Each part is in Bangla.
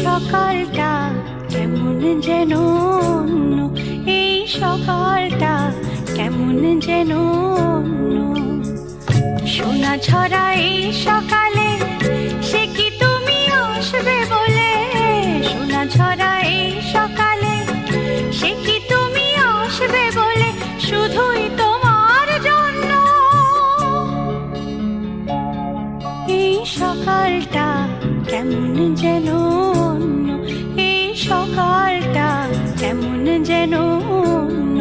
সকালটা কেমন যেন অন্য, এই সকালটা কেমন যেন অন্য। সোনা ছড়া এই সকালে, সে কি তুমি আসবে বলে? সোনা ছড়া এই সকালে, সে কি তুমি আসবে বলে? শুধুই তোমার জন্য এই সকালটা কেমন যেন অন্য, এই সকালটা কেমন যেন অন্য।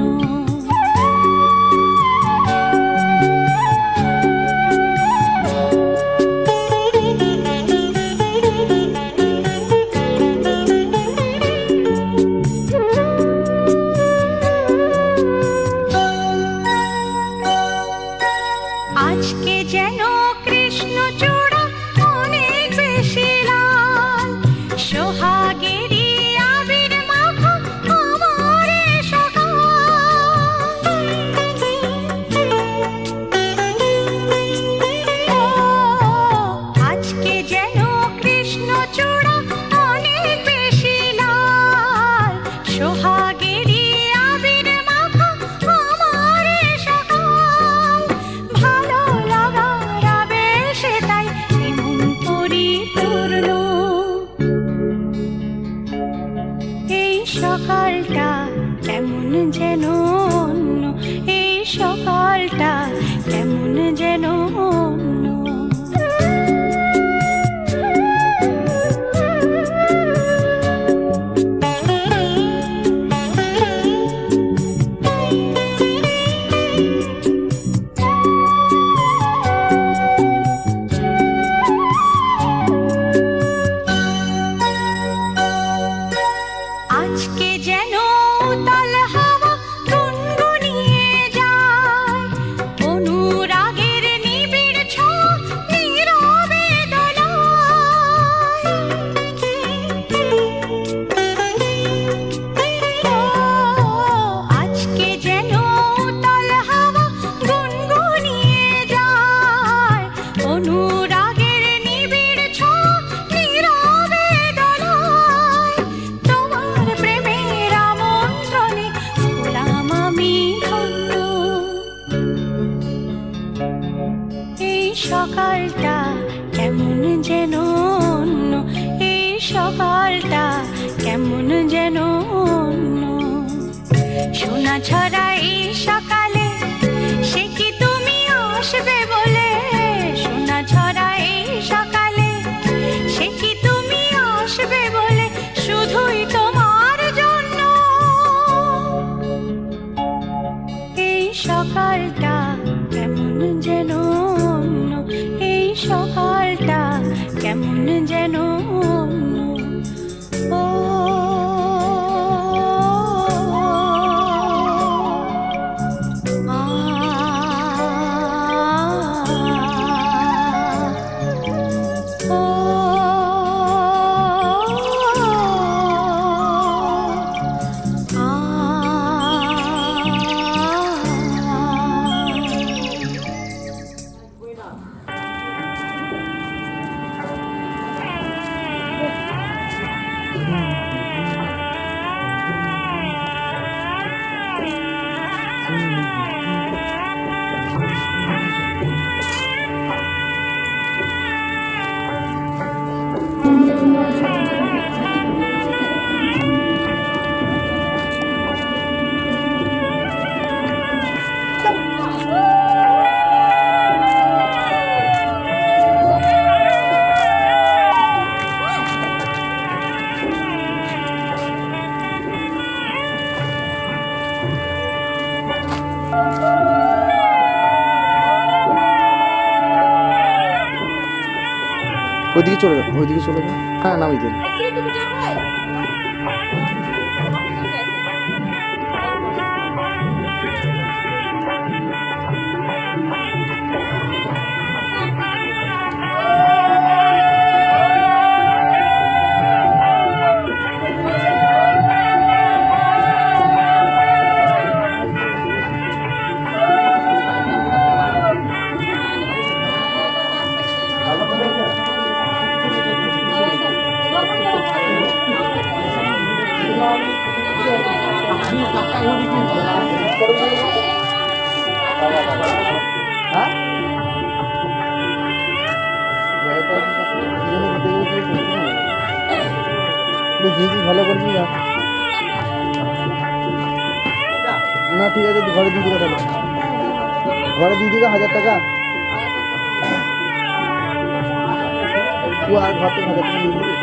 আজকে যেন কৃষ্ণচূড়া অনেক বেশি লাল, সোহাগেরই আবির মাখা আমার এ সকাল। ও আজকে যেন কৃষ্ণচূড়া অনেক বেশি লাল, সোহাগেরই আবির মাখা আমার এ সকাল। ভালো লাগার আবেশে তাই এমন পরিপূর্ণ এই সকালটা কেমন যেন অন্য, এই সকালটা কেমন যেন অন্য। আজকে যেন উতাল হাওয়া গুনগুনিয়ে যায়, অনুরাগের নিবিড় ছোঁয়া নীরবে দোলায়। ও আজকে যেন উতাল হাওয়া গুনগুনিয়ে যায়, অনুরাগের নিবিড় ছোঁয়া নীরবে দোলায়। তোমার প্রেমের আমন্ত্রণে হলাম আমি ধন্য এই সকালটা কেমন যেন অন্য, এই সকালটা কেমন যেন অন্য। সোনা ছড়া এই সকালে, সে কি তুমি আসবে বলে? সোনা ছড়া এই সকালে, সে কি তুমি আসবে বলে? শুধুই তোমার জন্য এই সকালটা কেমন যেন অন্য, এই সকালটা কেমন যেন অন্য। ও ওইদিকে চলে যাও, ওইদিকে চলে যাও। হ্যাঁ নামিয়ে দিন। ভালো করবি না, না ঠিক আছে ঘরে দিয়ে দিকে, তাহলে ঘরে দিয়ে দিকে 1000 টাকা। তুই আর ঘর থেকে 1000 টাকা নিয়ে নিবি,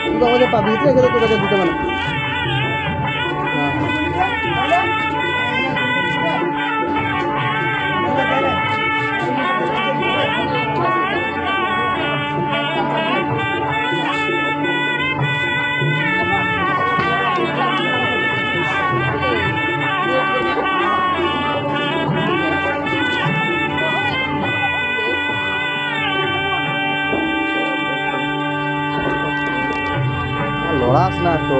তুই তো আমাদের পাবি তো, এখানে তোর কাছে দিতে পারে। লড়াস না তো,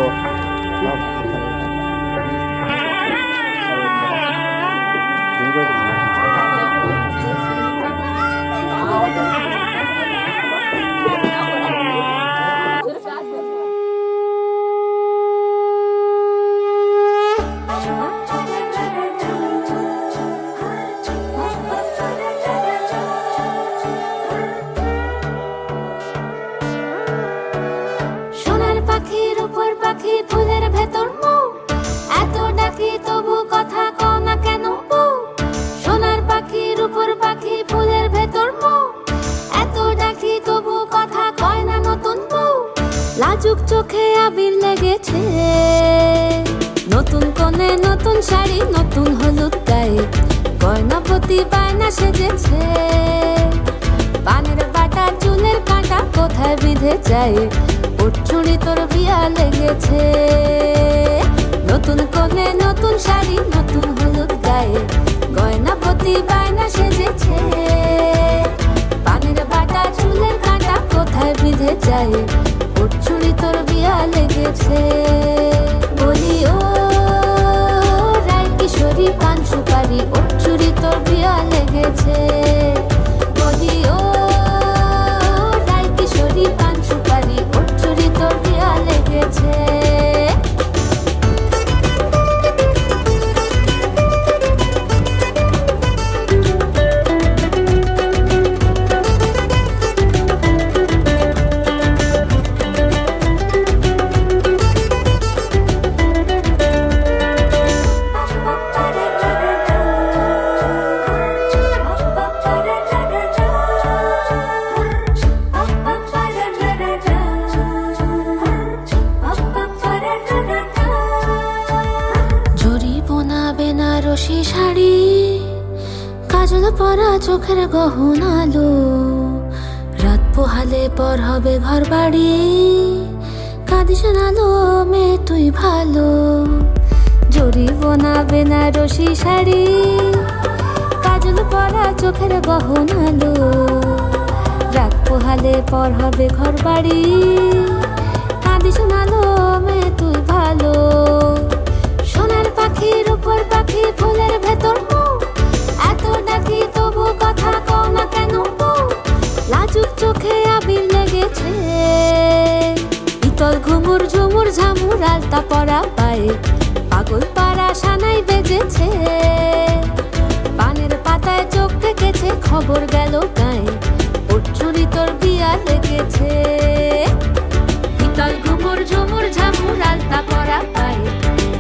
ফুলের ভেতর মুখ এত ডাকি তবু কথা কও না কেন বউ? সোনার পাখির উপর পাখি ফুলের ভেতর মুখ এত ডাকি তবু কথা কয় না নতুন বউ। লাজুক চোখে আবির লেগেছে, নতুন কোণে নতুন শাড়ি নতুন হলুদ গায়ে, গয়নাপতি বায়না সেজেছে। পানের বাটা চুলের কাঁটা কোথায় বিঁধে যায়, চুড়ি তোর বিয়া লেগেছে। নতুন কোণে নতুন শাড়ি নতুন হলুদ গায়ে, গয়নাপতি বায়না সেজেছে। পানের বাটা চুলের কাঁটা কোথায় বিঁধে যায়, চুড়ি তোর বিয়া লেগেছে। বলি ও রায় কিশোরী পান সুপারি, চুড়ি তোর বিয়া লেগেছে। বলি ও রায় কিশোরী পান সুপারি, তোর বিয়া লেগেছে। বেনারসি শাড়ি, কাজল পরা চোখের গহনালো, রাত পোহালে পর হবে ঘর বাড়ি, কাঁদিস নালো মেয়ে তুই ভালো। জরি বোনা বেনারসি শাড়ি, কাজল পরা চোখের গহনালো, রাত পোহালে পর হবে ঘর বাড়ি, কাঁদিস নালো মেয়ে তুই ভালো। সোনার পাখির উপর পাখি ফুলের ভেতর মুখ এত ডাকি তবু কথা কও না কেন বউ? লাজুক চোখে আবির লেগেছে, ইতল ঘুমুর ঝুমুর ঝামুর আলতা পরা পায়ে, পাগল পাড়া সানাই বেজেছে। পানের পাতায় চোখ থেকেছে, খবর গেল গায়ে, চুরি তোর বিয়া লেগেছে। ইতল ঘুমুর ঝুমুর ঝামুর আলতা পরা পায়ে,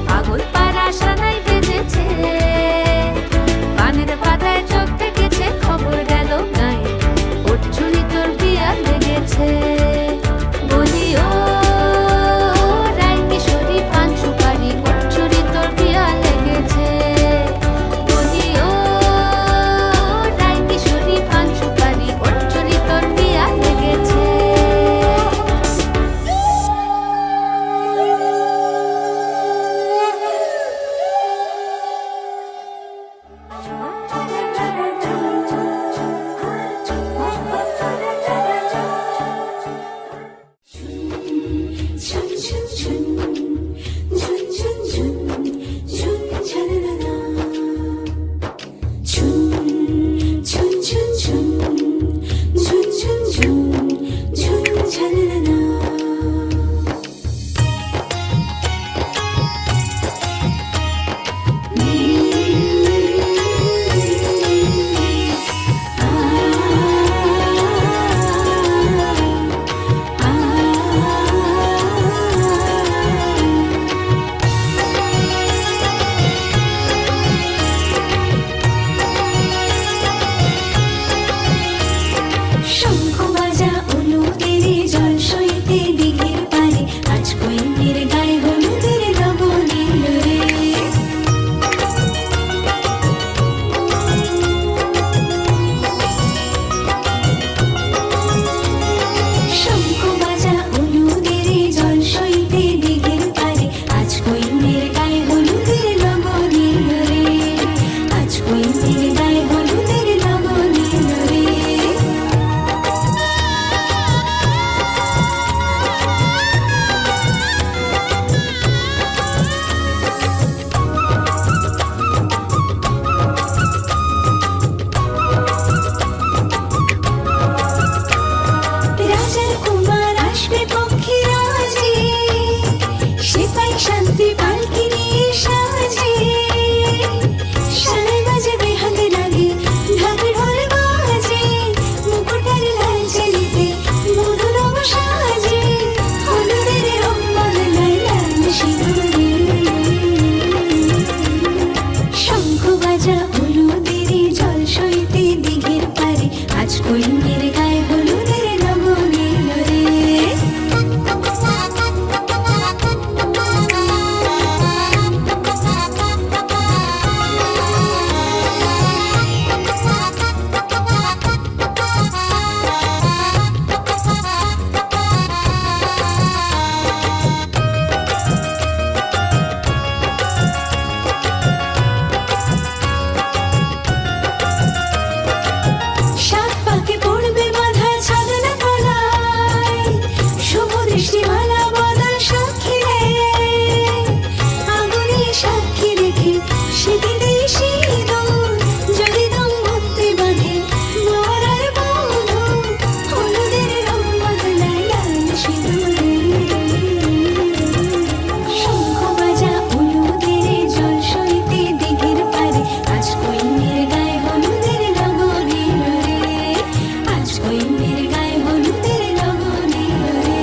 পাগল পাড়া সানাই বেজেছে। পানের পাতায় চোখ থেকেছে, খবর গেল গায়ে, চুরি তোর বিয়া লেগেছে। বলি ও রায় কিশোরী পান সুপারি, চুরি তোর বিয়া লেগেছে। বলি ও রায় কিশোরী পান সুপারি, চুরি তোর বিয়া লেগেছে। সৃষ্টিমালা বদল সাক্ষী রে, আগুনে সাক্ষী রেখে সেদিনে সিঁদুর যদি দম্পতি বাঁধে বর আর বধূ, হলুদের রং বদলায় লাল সিঁদুরে। শঙ্খ বাজা হলুদের জল সইতে দিঘির পারে, আজ কইনের গায়ে হলুদের লগনের রে, আজ কইনের গায়ে হলুদের লগনের রে।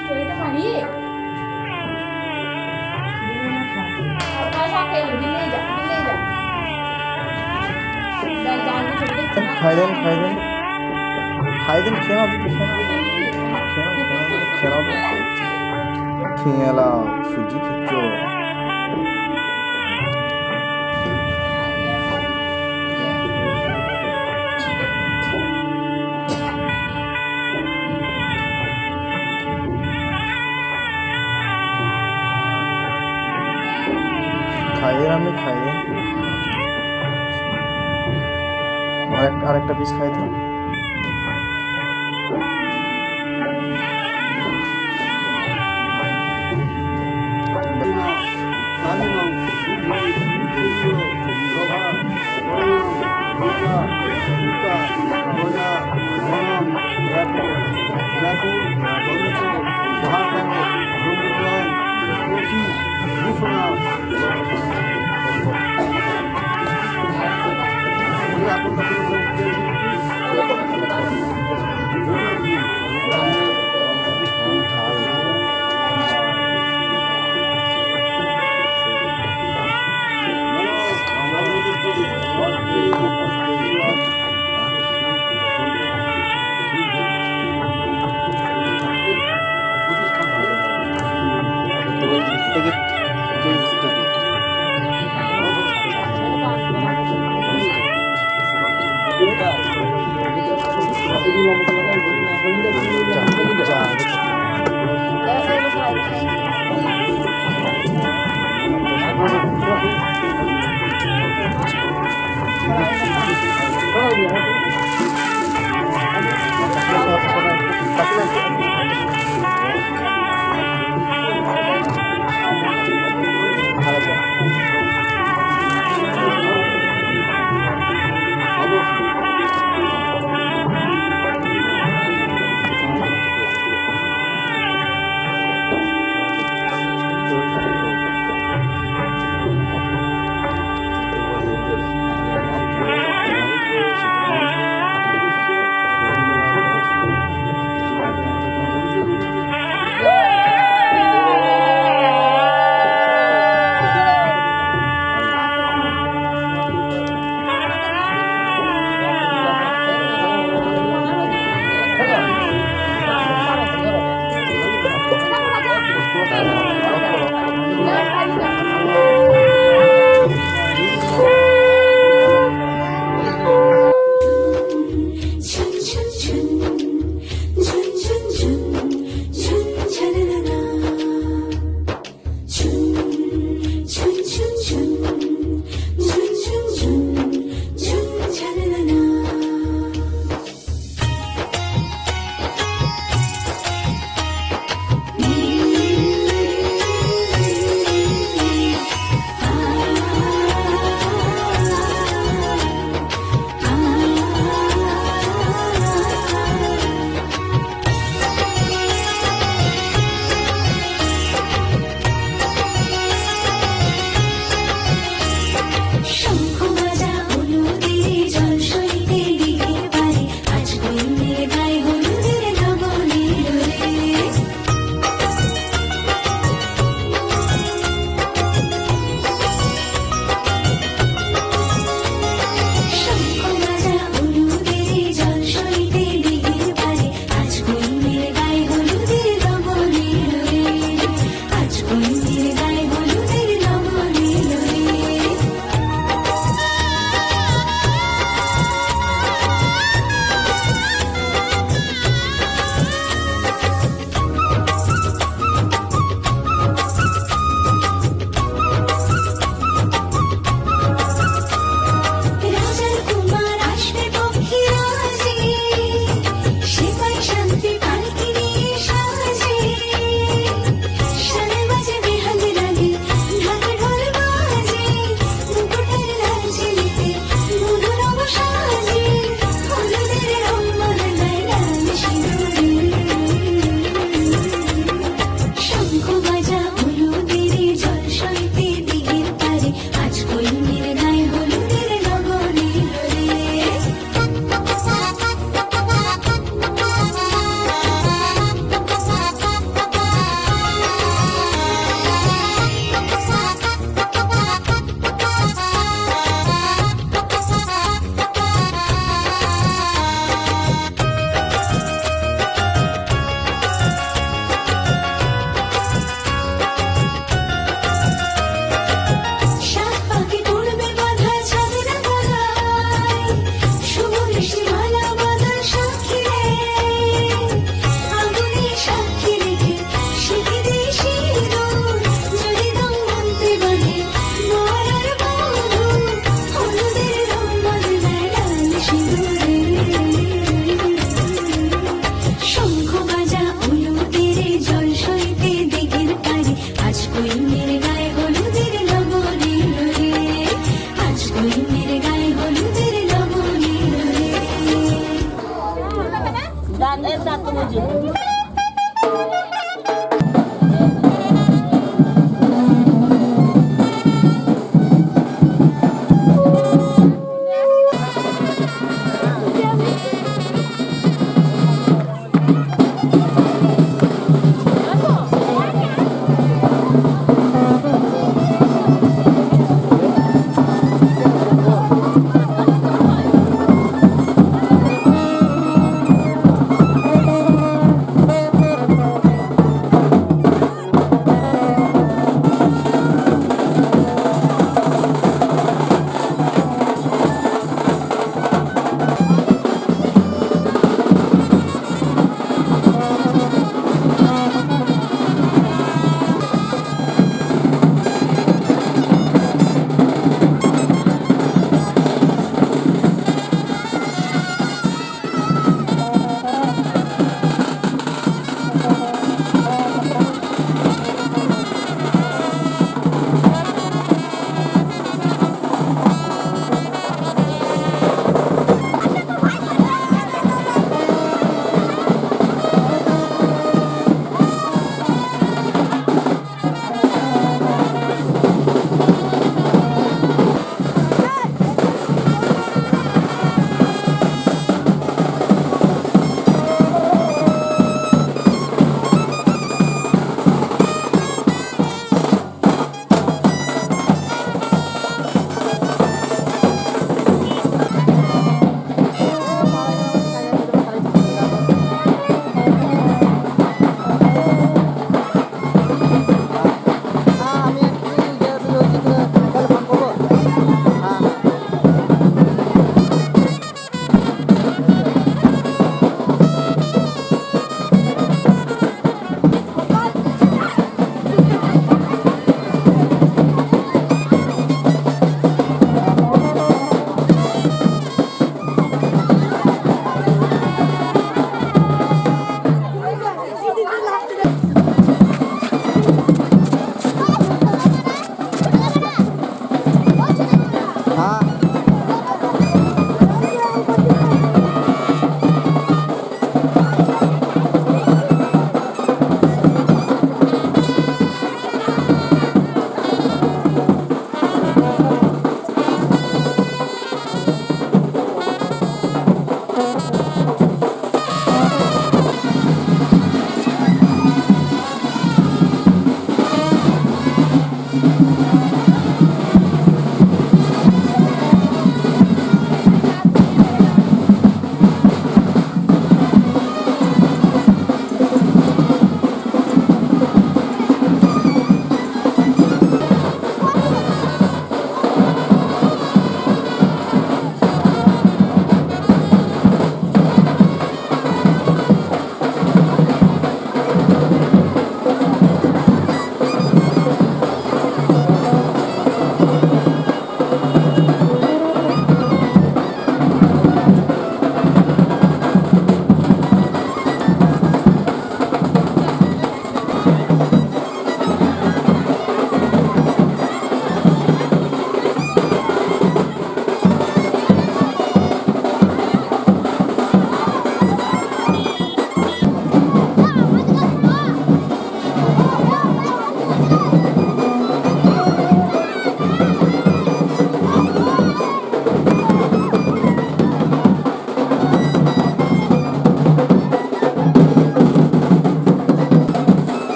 স্টোরিটা মারিয়ে দিলেই যা খাই দেন খেয়ে নাও দিদি, খেয়ে নাও সুজি খিচ্ছ। খাইয়ে আমি খাইয়ে আরেকটা পিস খাই দিন।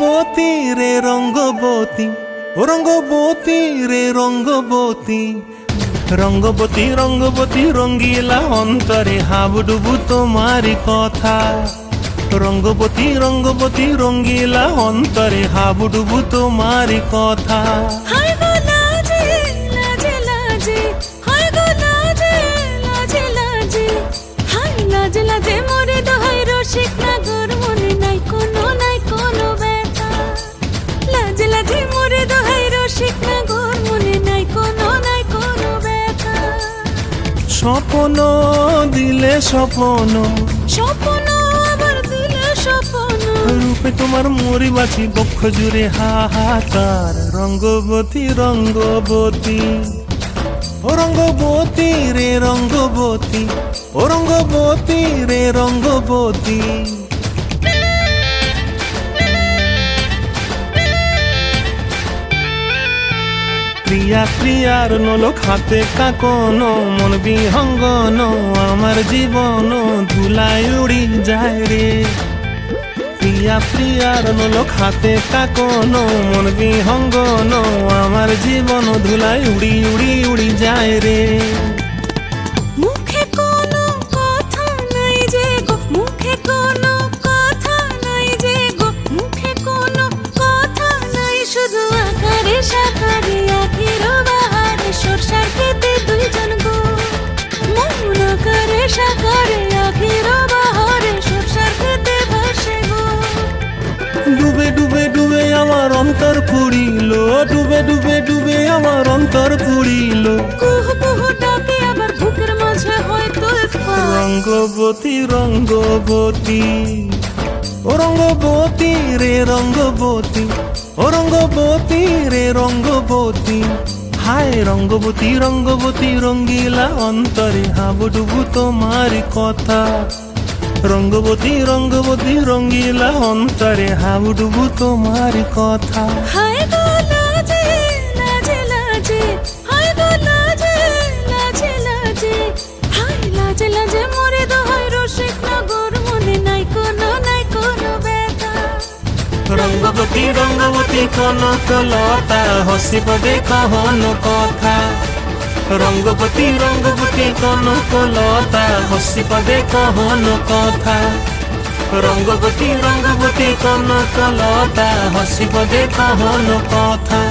রঙ্গবতী রে রঙ্গবতী, ও রঙ্গবতী রে রঙ্গবতী, রঙ্গবতী রঙ্গবতী রঙ্গিলা অন্তরে হাবুডুবু তোমারি কথা। রঙ্গবতী রঙ্গবতী রঙ্গিলা অন্তরে হাবুডুবু তোমারি কথা। হায় গো লাজে লাজে লাজে, হায় গো লাজে লাজে লাজে, হায় লাজে লাজে মোরে দোহাই রসিক নাগর মনে নাই কোনো ব্যথা। লাজে লাজে মোরে দোহাই রসিক নাগর মনে নাই কোনো ব্যথা। স্বপ্ন দিলে স্বপ্ন, স্বপ্ন আবার দিলে স্বপ্ন, রূপে তোমার মরি বাছি বক্ষ জুড়ে হাহাকার। রঙ্গবতী রঙ্গবতী, ও রঙ্গবতী রে রঙ্গবতী, ও রঙ্গবতী রে রঙ্গবতী। প্রিয়া প্রিয়ার নলো খাতে কাকন, মন বিহঙ্গন আমার জীবন ধুলায় উড়ি যায় রে। প্রিয়া প্রিয়ার নলো খাতে কাকন, মন বিহঙ্গন আমার জীবন ধুলায় উড়ি উড়ি উড়ি যায় রে। মুখে কোনো কথা নাই যে গো, মুখে কোনো কথা নাই যে গো, মুখে কোনো কথা নাই, শুধু আকারে সাকারে আখির বাহারে সরষার খেতে দুইজন গো। মন আকারে সাকারে আখির বাহারে সরষার খেতে ভাসে গো। ডুবে ডুবে ডুবে আমার অন্তর পুড়িল, ডুবে ডুবে ডুবে আমার অন্তর পুড়িল। কুহু কুহু ডাকে আবার বুকের মাঝে হয়তো পায়। রঙ্গবতী রঙ্গবতী, ও রঙ্গবতী রে রঙ্গবতী, ও রঙ্গবতী রে রঙ্গবতী। হায় রঙ্গবতী রঙ্গবতী রঙ্গিলা অন্তরে হাবুডুবু তোমারি কথা। রঙ্গবতী রঙ্গবতী রঙ্গিলা অন্তরে হাবুডুবু তোমারি কথা। হায় গো লাজে লাজে লাজে, হায় গো লাজে লাজে লাজে, হায় লাজে লাজে মোরে দোহাই রসিক নগর মনে নাই কোনো ব্যথা। রঙ্গবতী রঙ্গবতী কনকলতা হসিব দে কহন কথা। রঙ্গবতী রঙ্গবতী কনকলতা হসিব দে কহন কথা। রঙ্গবতী রঙ্গবতী কনকলতা হসিব দে কহন কথা।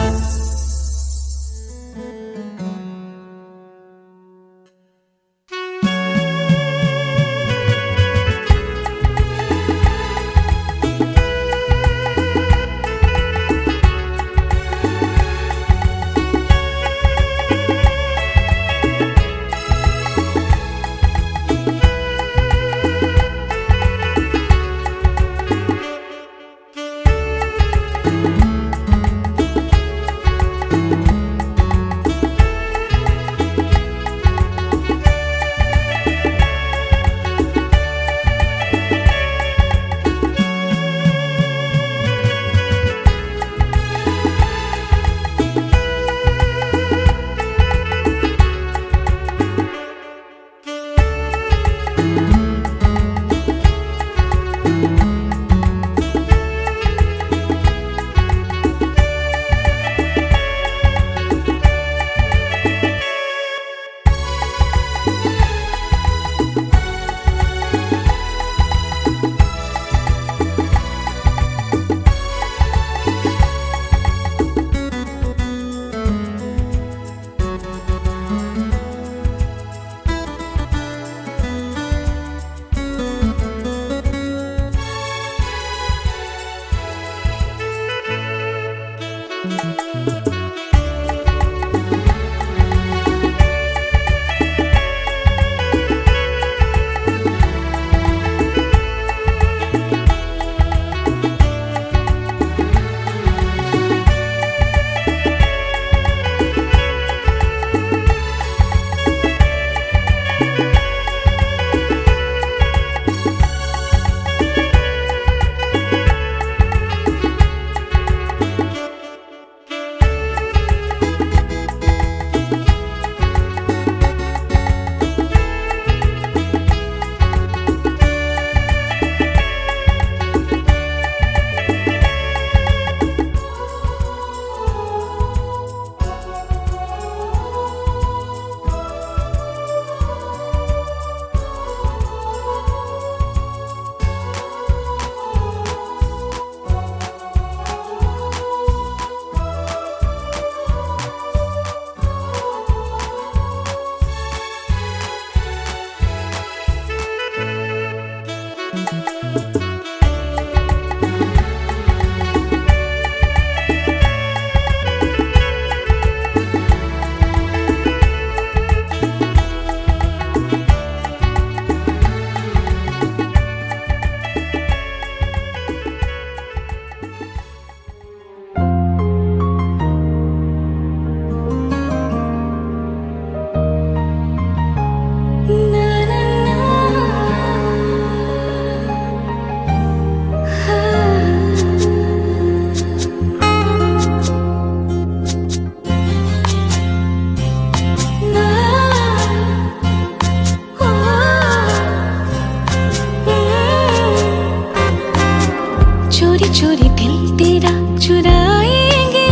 चोरी चोरी दिल तेरा चुराएंगे,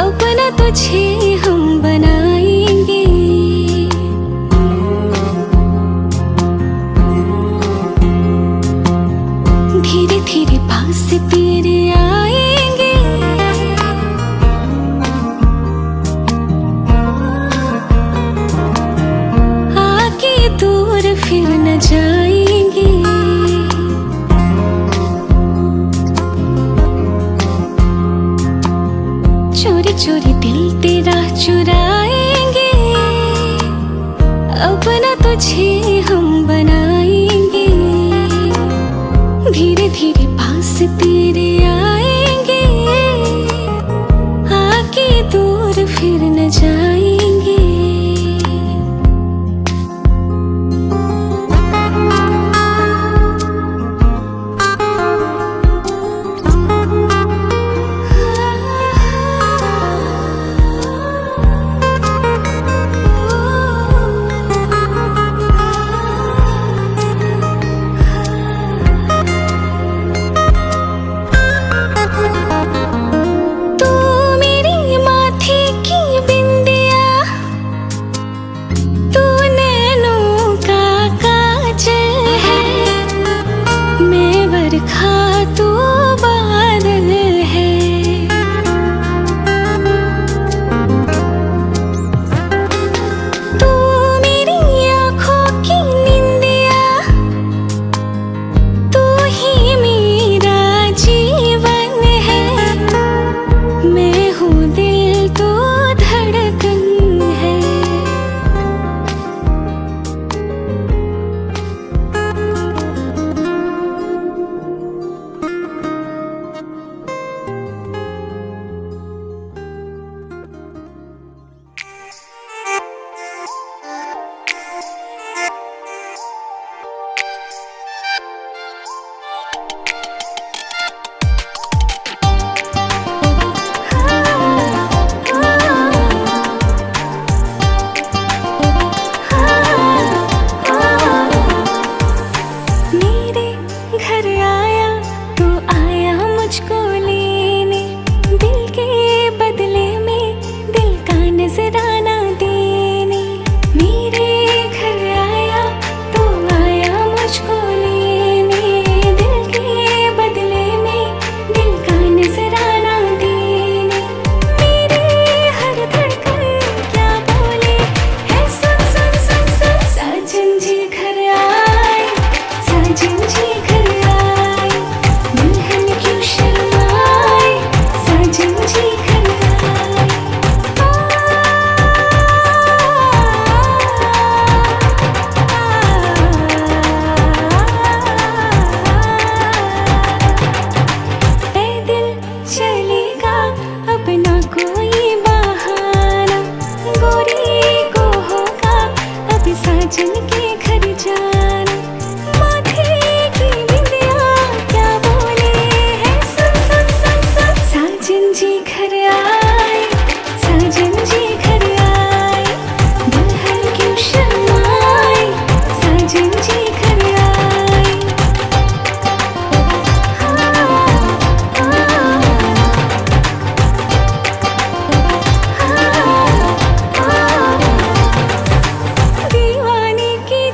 अपना तुझे हम बनाएंगे। धीरे धीरे पास तेरे आएंगे, आके दूर फिर न जाएंगे। चोरी चोरी दिल तेरा चुराएंगे, अपना तुझे हम बनाएंगे। धीरे धीरे पास तेरे आएंगे, आके दूर फिर न जाएंगे। तू मेरी माथे की बिंदिया, तू नैनों का काजल है। मैं बरखा तू बादल है। तू मेरी आँखों की निंदिया, तू ही मेरा जीवन है। मैं हूँ दिल तो धड़कन है। मेरे घर आया तो आया मुझको लेने, दिल के बदले में दिल का नजराना देने। मेरे घर आया तो आया मुझको लेने, दिल के बदले में दिल का नजराना देने। मेरे हर धड़कन क्या बोले है, सुन सुन सुन सुन। साजन जी घर आए, साजन जी घर आए, दुल्हन क्यों शर्माए, साजन जी घर आए। पैदल चलेगा अब ना कोई बहाना, गोरी को होगा अब साजन के घर जाना। माथे की बिंदिया क्या बोले है, सुन सुन सुन सुन। साजन जी घर आए, साजन जी घर आए, दुल्हन क्यों शर्माए, साजन जी घर आए। दीवाने की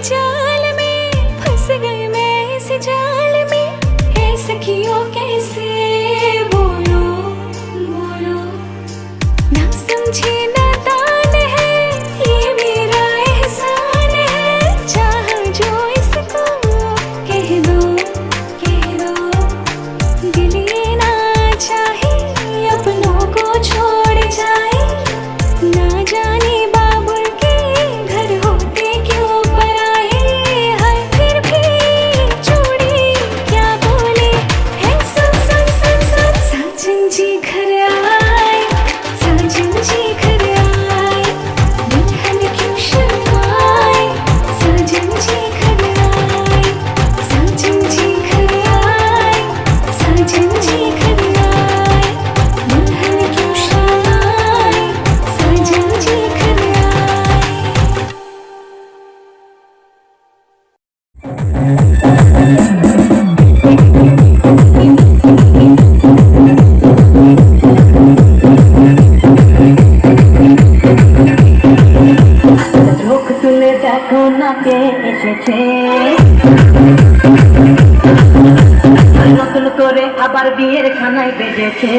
দেখো না কে এসেছে, নতুন করে আবার বিয়ের খানায় বেজেছে।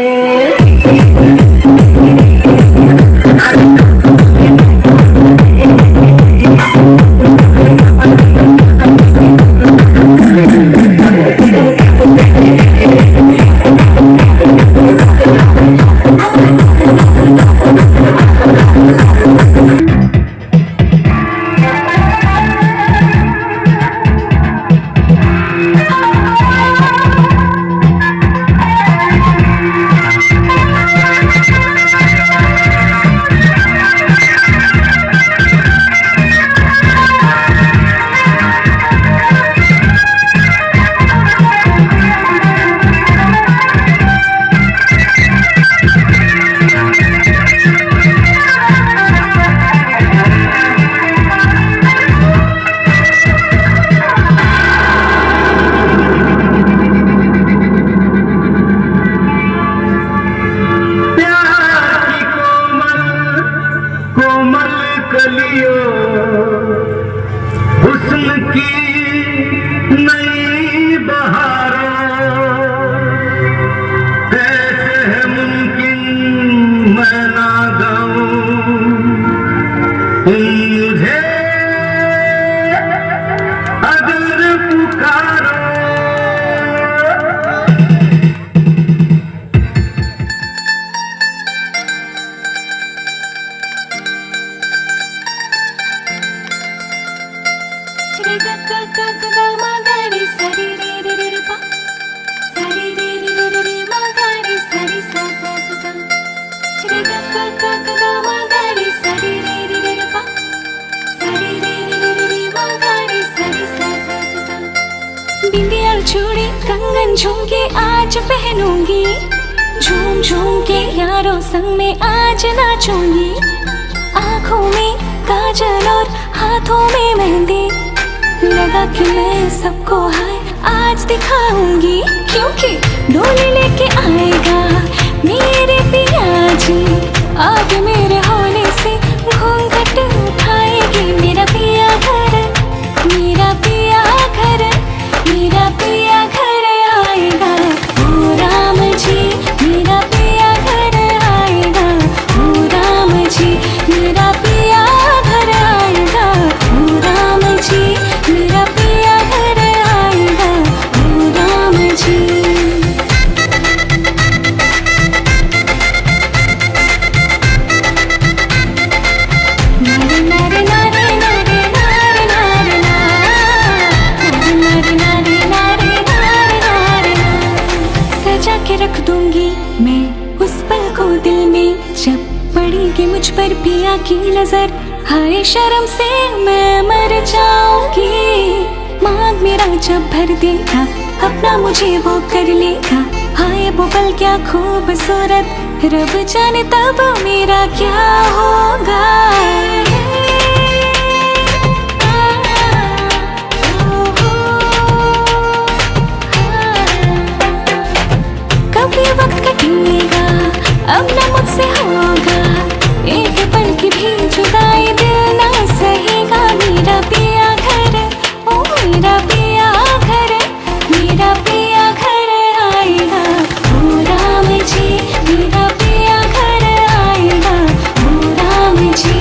हुस्न की नई बहारों, कैसे है मुमकिन मैं ना गाऊं तुम मुझे अगर पुकारो। बिंदिया चूड़ी कंगन झुमके आज पहनूंगी, झूम झूम के यारों संग में आज नाचूंगी। आँखों में काजल और हाथों में मेहंदी लगा के मैं सबको हाय आज दिखाऊंगी, क्योंकि डोली लेके आएगा मेरे पिया जी। आगे मेरे होने से घूंघट उठाएगी मेरा पिया घर, मेरा पिया घर, मेरा पिया घर आएगा। ओ राम जी मेरा पिया घर आएगा, ओ राम जी मेरा पिया घर आएगा, ओ राम जी मेरा पिया घर आएगा, ओ राम जी। नारे नारे नारे नारे नारे नारे नारे नारे नारे नारे नारे नारे। सजा के रख दूंगी मैं उस पल को दिल में जब पड़ेगी मुझ पर पिया की नजर। हाय शर्म से मैं मर जाऊंगी, मांग मेरा जब भर देगा अपना मुझे वो कर लेगा। हाय वो पल क्या खूबसूरत, रब जाने तब मेरा क्या होगा। कभी वक्त कटेगा अब न मुझसे होगा, एक पल की भी जुदाई दिल ना सहेगा। मेरा पिया घर, ओ मेरा पिया घर, मेरा पिया घर आएगा। ओ राम जी मेरा पिया घर आएगा, ओ राम जी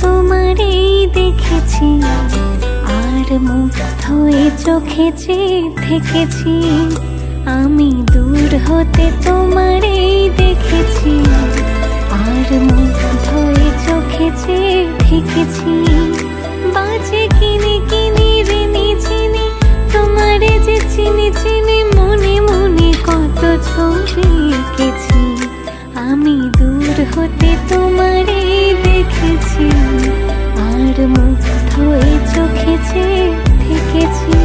তোমারে দেখেছি, আর মুগ্ধ এ চোখে চেয়ে থেকেছি। আমি দূর হতে তোমারে দেখেছি, আর মুগ্ধ এ চোখে চেয়ে থেকেছি। বাজে কিনি কিনি রেনি চিনি, তোমারে যে চিনি চিনি, মনে মনে কত ছবি এঁকেছি। আমি দূর হতে তোমারে দেখেছি, আর মুগ্ধ এ চোখে চেয়ে থেকেছি।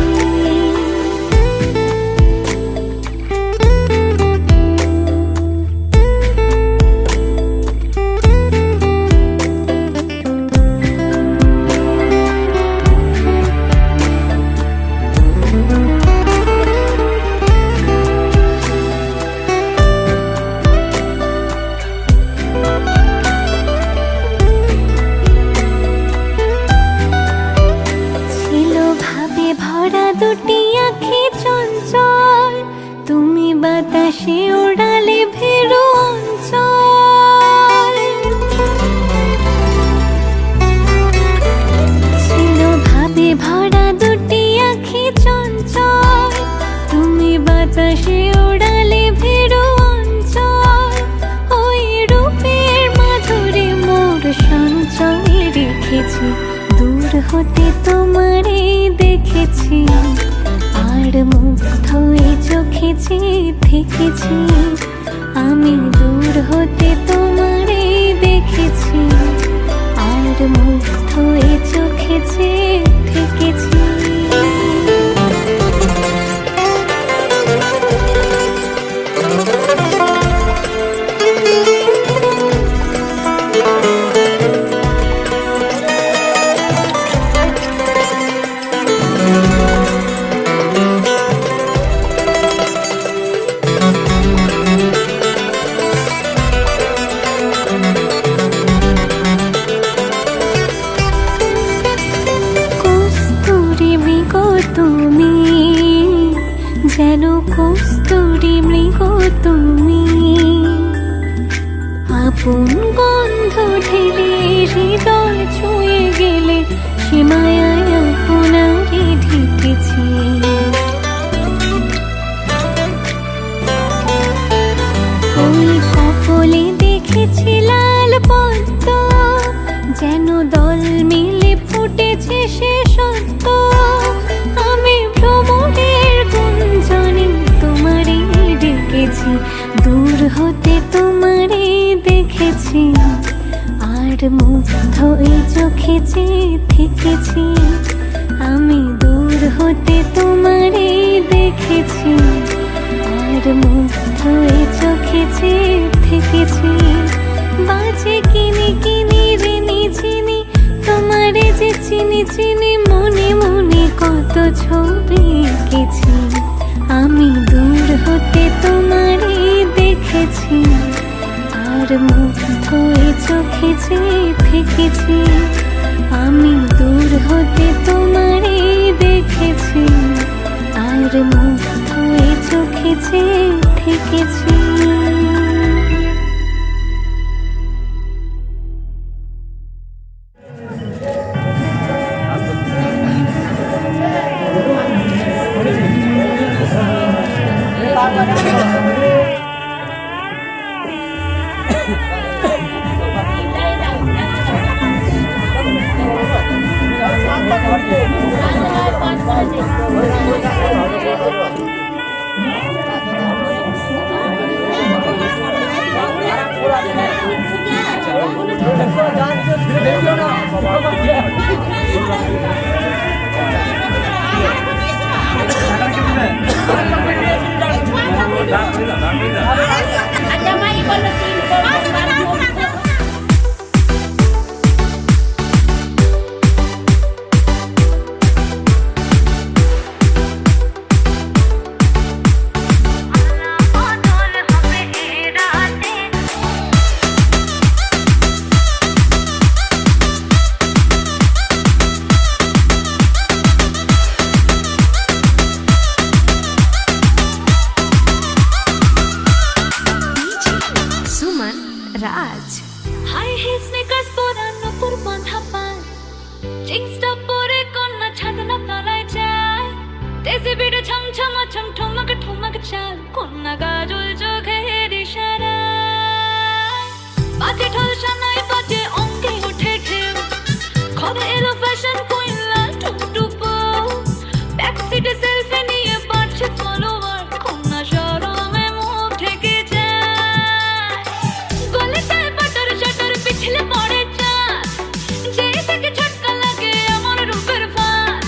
ভরা দুটি আঁখি চঞ্চল, তুমি বাতাসে ওড়ালে ভেরু অঞ্চল। ছিল ভাবে ভরা দুটি আঁখি চঞ্চল, তুমি বাতাসে ওড়ালে ভেরু অঞ্চল। ওই রূপের মাধুরী মোর সঞ্চয়ে রেখেছি, দূর হতে তোমারে দেখেছি, আর মুগ্ধ এ চোখে চেয়ে থেকেছি। আমি দূর হতে তোমারে দেখেছি, আর মুগ্ধ এ চোখে চেয়ে থেকেছি। তুমি যেন কস্তুরী মৃগ, তুমি আপন গন্ধ ঢেলে হৃদয় ছুঁয়ে গেলে, সে মায়ায় আপনারে ঢেকেছি। ওই কপলে দেখেছি লাল পদ্ম, যেন দল মিলে ফুটেছে সে সত্য। আমি ভ্রমণের গুঞ্জনে তোমারে ডেকেছি, দূর হতে তোমারে দেখেছি, আর মুগ্ধ এই চোখে চেয়ে থেকেছি। আমি দূর হতে তোমারে দেখেছি, আর মুগ্ধ এই চোখে চেয়ে থেকেছি। বাজে কিনি কিনি রেনি চিনি, তোমারে যে চিনি চিনি, মনে মনে কত ছবি এঁকেছি। আমি দূর হতে তোমারে দেখেছি, আর মুগ্ধ এ চোখে চেয়ে থেকেছি। আমি দূর হতে তোমারে দেখেছি, আর মুগ্ধ এ চোখে চেয়ে থেকেছি। রাজ হাই হিল স্নিকার্স পরানো তোর বাঁধা চাল কন্যা গাজল চোখের ইশারায় বাজে ঢোল সানাই বাজে অঙ্গে ওঠে ঢেউ ঘরে এলো ফ্যাশন কুইন লাল টুকটুকো ব্যাক সিটে সেলফি নিয়ে বাড়ছে ফলোয়ার কন্যা শরমে মুখ ঢেকে যায় গলাটায় বাটার শাটার পিছলে পড়ে চাঁদ যেই থেকে ঝটকা লাগে আমার রূপের ফাঁদ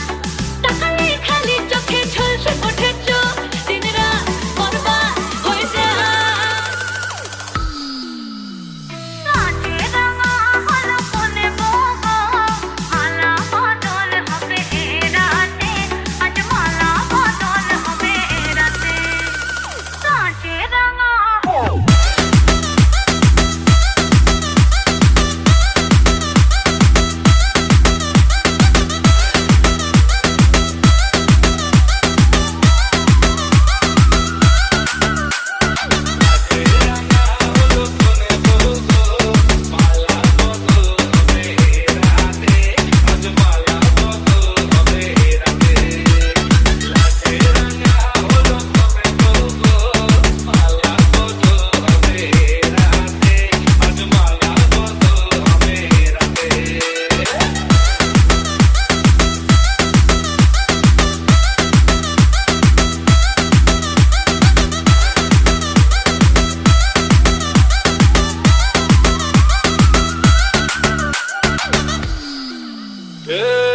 তাকালেই খালি চোখে ঝলসে ওঠে চোখ দিন রাত বরবাদ হয়ে যায় কাটে রাঙা হলো কোনে বোগো মালা বদল হবে এ রাতে আজ মালা বদল হবে এ রাতে কাটে রাঙা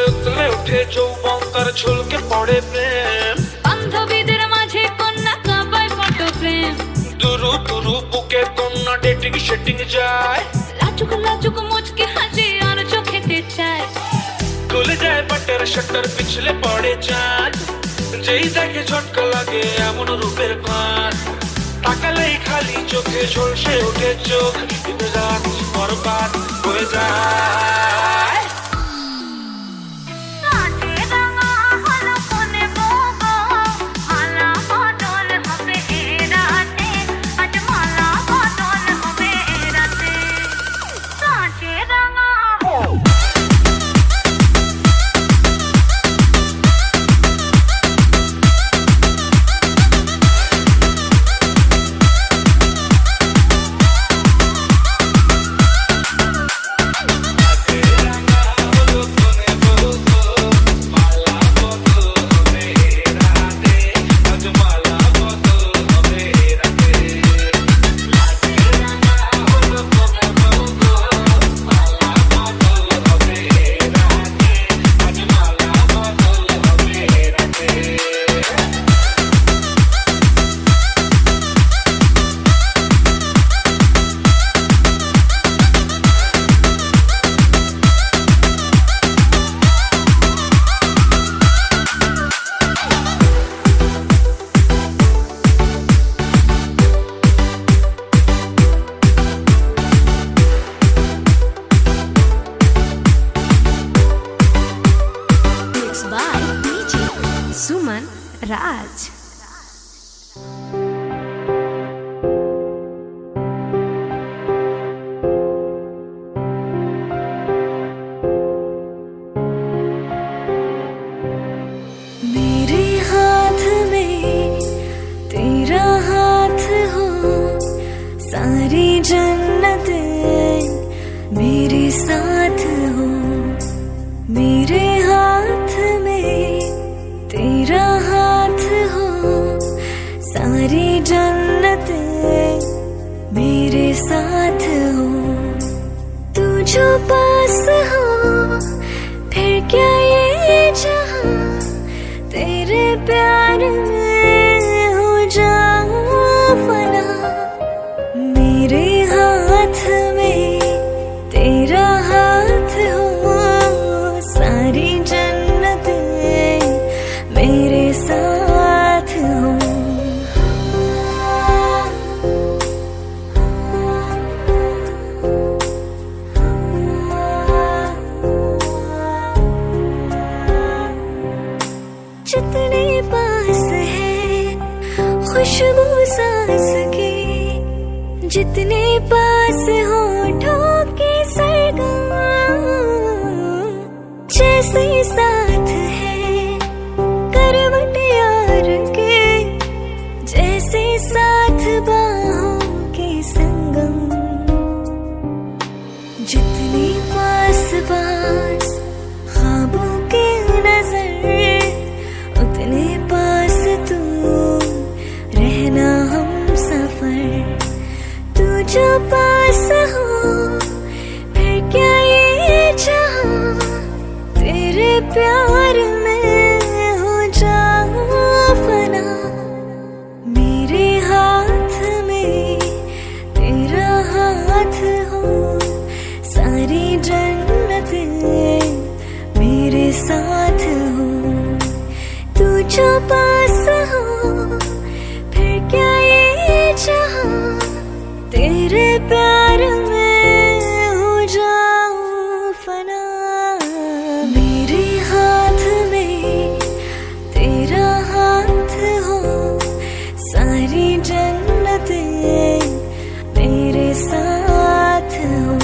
উতলে ওঠে যৌবন তার ঝলকে পড়ে প্রেম বান্ধবীদের মাঝে কন্যা কাবায় ফটো প্রেম দুরু দুরু বুকে কন্যা ডেটিং সেটিং যায় লাচুক লাচুক মুচকে হাসি আর চোখেতে চায় খুলে যায় বাটার শাটার পিছলে পড়ে চাঁদ যেই দেখে ঝটকা লাগে এমন রূপের ফাঁদ তাকালেই খালি চোখে ঝলসে ওঠে চোখ দিন রাত বরবাদ হয়ে যায় কাটে রাঙা হলো কোনে বোগো মালা বদল হবে এ রাতে আজ মালা বদল হবে এ রাতে কাটে রাঙা by DJ Suman Raj. मेरे हाथ में तेरा हाथ हो सारी जन्नत मेरे साथ हो मेरे हाथ में तेरा हाथ हो सारी जन्नत मेरे साथ हो तू जो पास हो फिर क्या ये जहां तेरे प्यार में हो जाऊं फना मेरे हाथ में तेरा हाथ हो सारी जन्नत मेरे साथ हो जितने पास है खुशबू सांस की जितने पास होठों के सरगम जैसे साथ है करवट यार के जैसे जो पास हो फिर क्या ये जहां तेरे प्यार में हो जाऊं फना। मेरे हाथ में तेरा हाथ हो सारी जन्नतें मेरे साथ हो। तू जो पास हो फिर क्या ये जहां तेरे प्यार में हो जाऊं फना। मेरे हाथ में तेरा हाथ हो सारी जन्नतें मेरे साथ हो।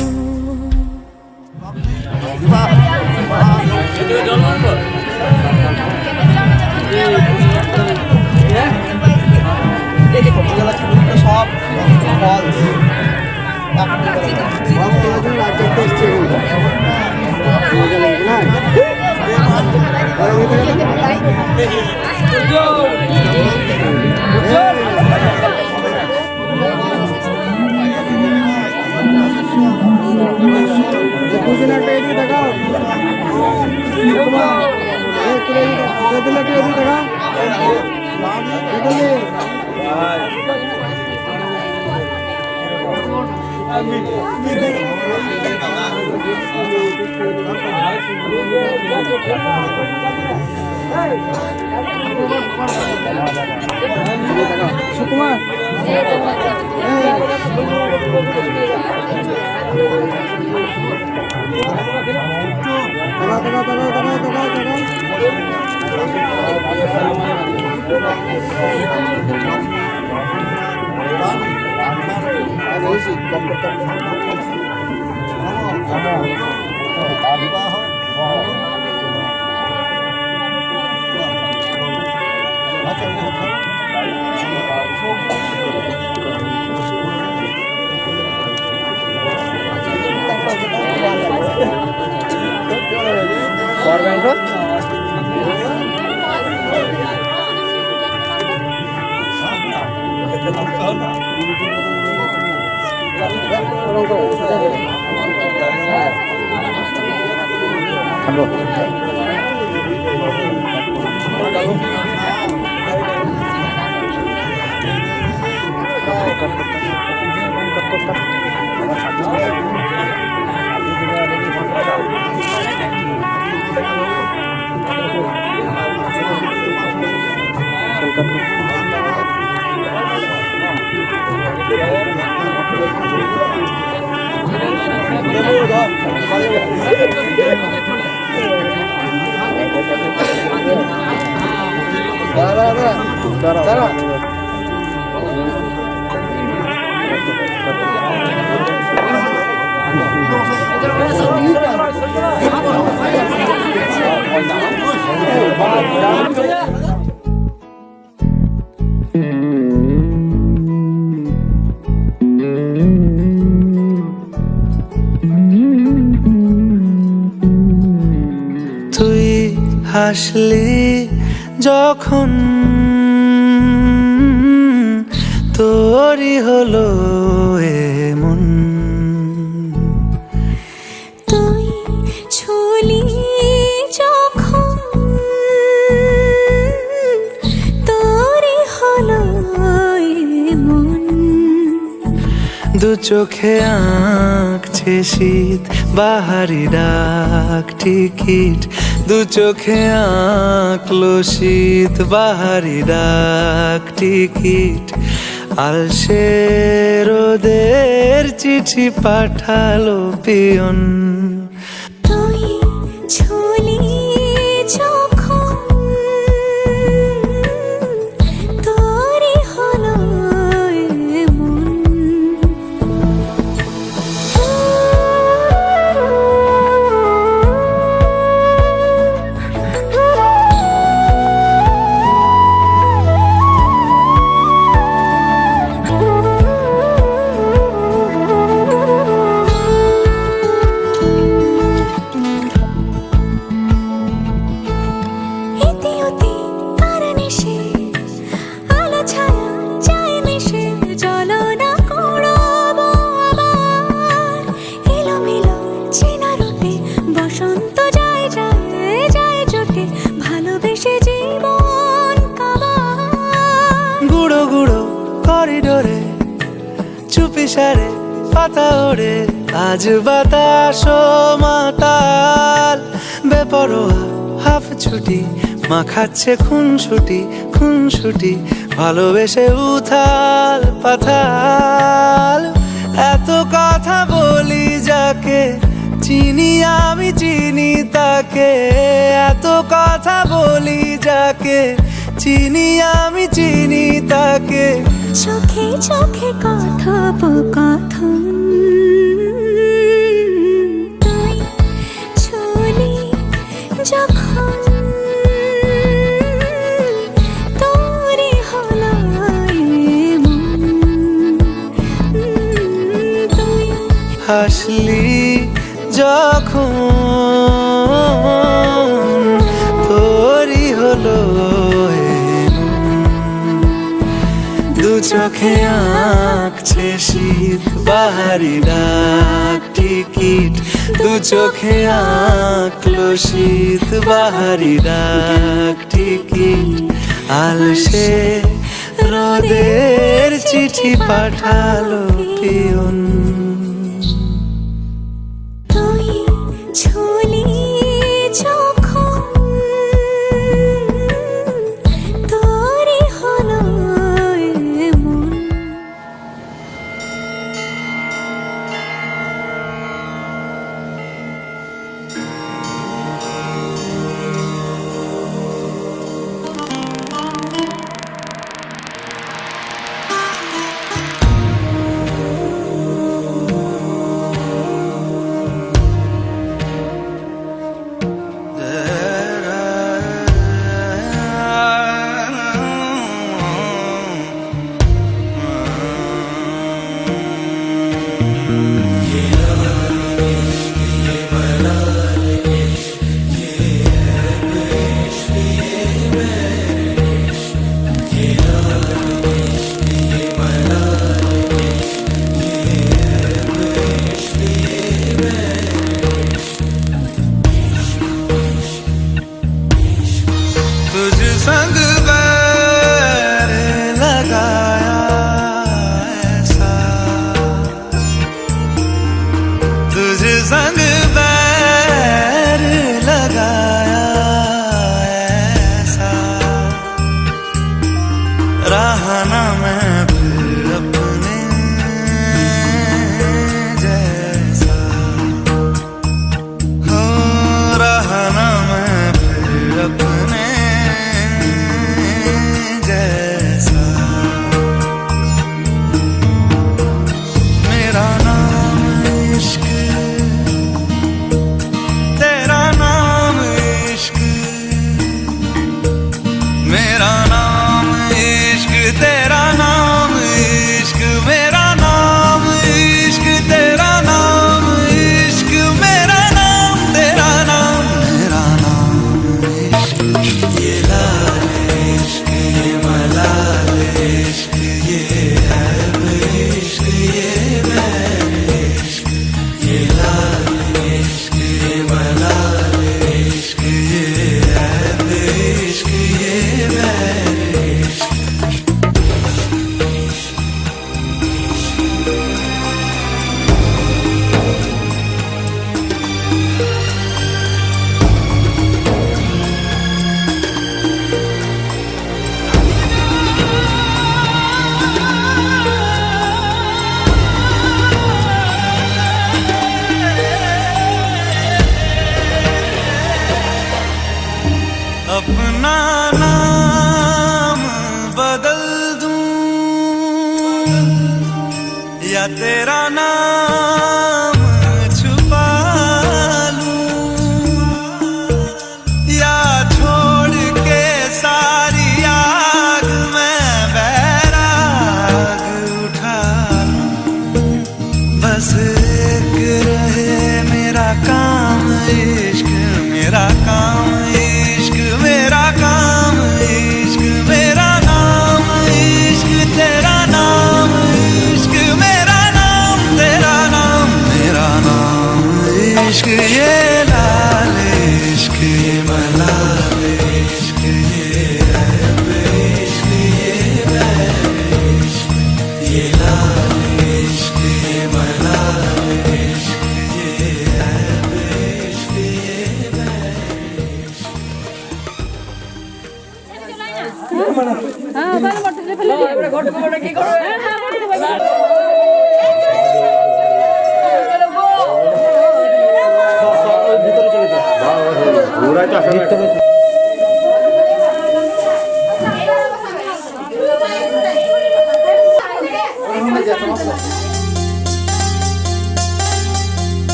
সব ফলস রাজ্য করছে একটা এদিকে দেখাও সুকুমার তুই হাসলি যখন তোরই হলো এমন। তুই ছুলি যখন তোরই হলো এমন। দু চোখে আঁকছে শীত বাহারি ডাক টিকিট। দু চোখে আঁকলো শীত বাহারি ডাক টিকিট। আলসে রোদের চিঠি পাঠালো পিয়ন। তুই ছুলি যখন তোরই হলো এমন। চুপি সারে পাতা ওড়ে আজ বাতাস মাতাল বেপরোয়া হাফ ছুটি মাখাচ্ছে খুনসুটি ভালোবেসে উথাল পাথাল এত কথা বলি যাকে চিনি আমি চিনি তাকে এত কথা বলি যাকে চিনি আমি চিনি তাকে চোখে চোখে কথোপকথন তুই ছুলি যখন তোরই হলো মন তুই হাসলি যখন তোরই হলো দু চোখে আঁকছে শীত বাহারি ডাক টিকিট দু চোখে আঁকলো শীত বাহারি ডাক টিকিট আলসে রোদের চিঠি পাঠালো পিয়ন তুই ছুলি যখন তোরই হলো মন तुझ संग बैर लगाया ऐसा तुझ संग बैर लगाया ऐसा रहा ना मैं फिर अपने जैसा हो रहा ना मैं फिर अपने जैसा मेरा नाम इश्क तेरा नाम इश्क मेरा नाम इश्क तेरा नाम इश्क मेरा नाम इश्क तेरा नाम इश्क मेरा नाम तेरा नाम मेरा नाम इश्क ये लाल इश्क ये मलाल इश्क ये ऐब इश्क ये बैर इश्क ये लाल इश्क ये मलाल इश्क ये ऐब इश्क ये बैर इश्क अपना नाम बदल दूं या तेरा नाम छुपा लूं या छोड़ के सारी आग में बैराग उठा लूं बस एक रहे मेरा काम इश्क मेरा काम इश्क मेरा काम इश्क मेरा नाम इश्क तेरा नाम इश्क मेरा नाम तेरा नाम मेरा नाम इश्क ये लाल इश्क ये मलाल इश्क ये ऐब इश्क ये बैर इश्क ये लाल इश्क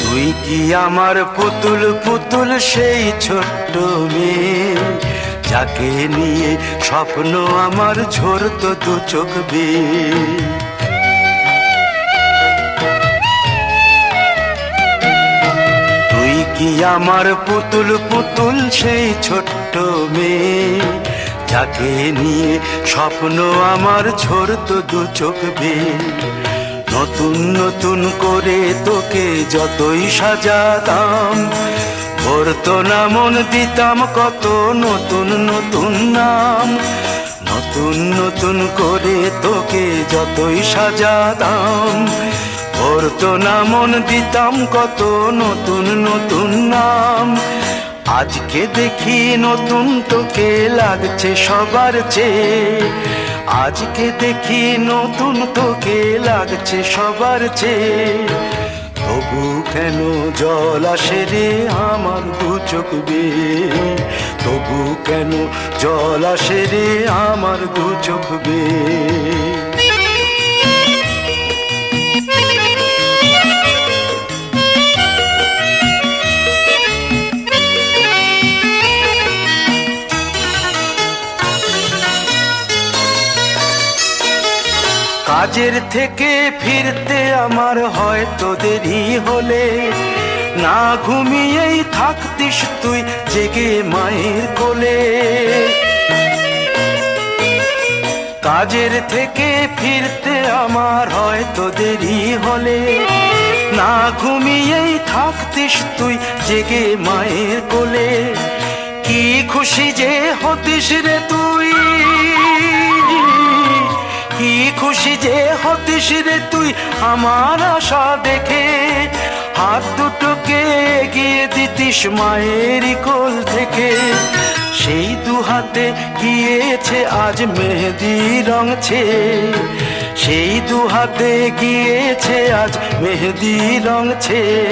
তুই কি আমার পুতুল পুতুল সেই ছোট্ট মেয়ে, যাকে নিয়ে স্বপ্ন আমার ঝরতো দু চোখ বেয়ে। তুই কি আমার পুতুল পুতুল সেই ছোট্ট মেয়ে, যাকে নিয়ে স্বপ্ন আমার ঝরতো দু চোখ বেয়ে। নতুন নতুন করে তোকে যতই সাজাতাম, ভরতো না মন দিতাম কত নতুন নতুন নাম। নতুন নতুন করে তোকে যতই সাজাতাম, ভরতো না মন দিতাম কত নতুন নতুন নাম। আজকে দেখি নতুন তোকে লাগছে সবার চেয়ে, আজকে দেখি নতুন তোকে লাগছে সবার চেয়ে, তবু কেন জল আসে রে আমার দু চোখ বেয়ে, তবু কেন জল আসে রে আমার দু চোখ বেয়ে। কাজের থেকে ফিরতে আমার হয়তো দেরি হলে, না ঘুমিয়েই থাকতিস তুই জেগে মায়ের কোলে। কাজের থেকে ফিরতে আমার হয়তো দেরি হলে, না ঘুমিয়েই থাকতিস তুই জেগে মায়ের কোলে। কি খুশি যে হতিস রে তুই, কি খুশি যে হতিস রে তুই আমার আশা দেখে, হাত দুটোকে এগিয়ে দিতিস মায়ের কোল থেকে। সেই দু হাতে গিয়েছে আজ মেহেদি রং ছেয়ে, সেই দু হাতে গিয়েছে আজ মেহেদি রং ছেয়ে,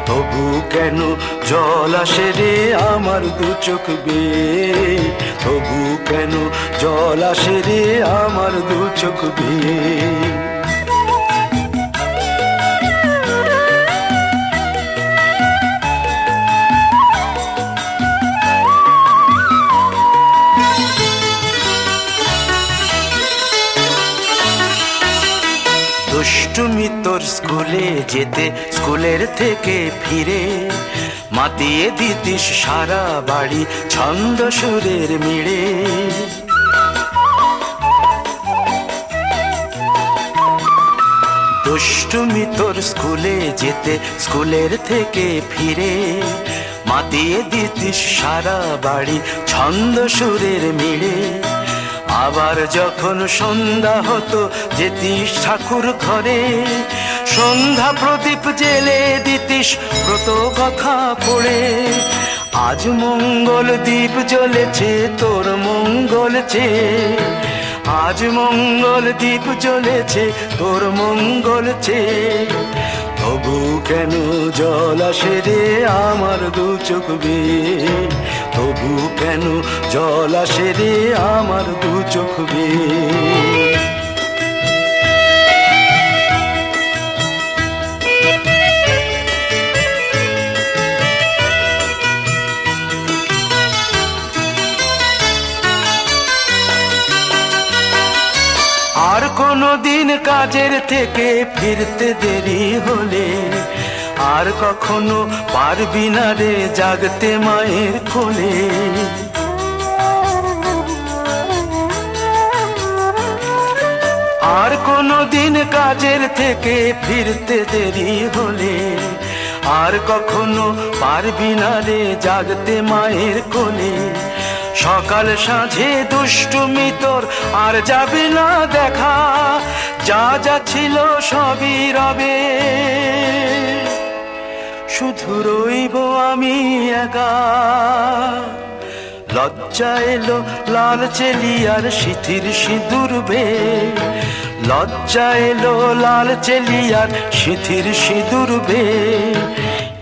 তবু কেন জল আসে রে আমার দু চোখ বেয়ে, তবু কেন জল আসে রে আমার দু চোখ বেয়ে। দুষ্টুমি তোর স্কুলে যেতে, স্কুলের থেকে ফিরে মাতিয়ে দিতিস সারা বাড়ি ছন্দ সুরের মিড়ে। দুষ্টুমি তোর স্কুলে যেতে, স্কুলের থেকে ফিরে মাতিয়ে দিতিস সারা বাড়ি ছন্দ সুরের মিড়ে। আবার যখন সন্ধ্যা হতো যেতিস ঠাকুর ঘরে, সন্ধ্যা প্রদীপ জেলে দিতিস ব্রত কথা পড়ে। আজ মঙ্গল দ্বীপ জ্বলেছে তোর মঙ্গল চেয়ে, আজ মঙ্গল দ্বীপ জ্বলেছে তোর মঙ্গল চেয়ে, তবু কেন জল আসে রে আমার দু চোখ বেয়ে, তবু কেন জল আসে রে আমার দু চোখ বেয়ে। আর কোনো দিন কাজের থেকে ফিরতে দেরি হলে, আর কখনো পারবি না রে জাগতে মায়ের কোলে। আর কোনো দিন কাজের থেকে ফিরতে দেরি হলে, আর কখনো পারবি না রে জাগতে মায়ের কোলে। সকাল সাঁঝে দুষ্টুমি তোর আর যাবে না দেখা, যা যা ছিল সবই রবে, শুধু রইব আমি একা। লজ্জা এলো লাল চেলিয়ার সিথির সিঁদুর বেয়ে, লজ্জা এলো লাল চেলিয়ার সিথির সিঁদুর বেয়ে।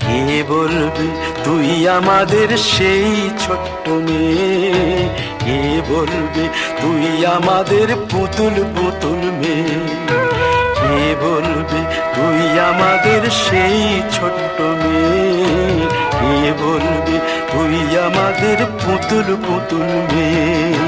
কে বলবে তুই আমাদের সেই ছোট্ট মেয়ে, কে বলবে তুই আমাদের পুতুল পুতুল মেয়ে, কে বলবে তুই আমাদের সেই ছোট্ট মেয়ে, কে বলবে তুই আমাদের পুতুল পুতুল মেয়ে।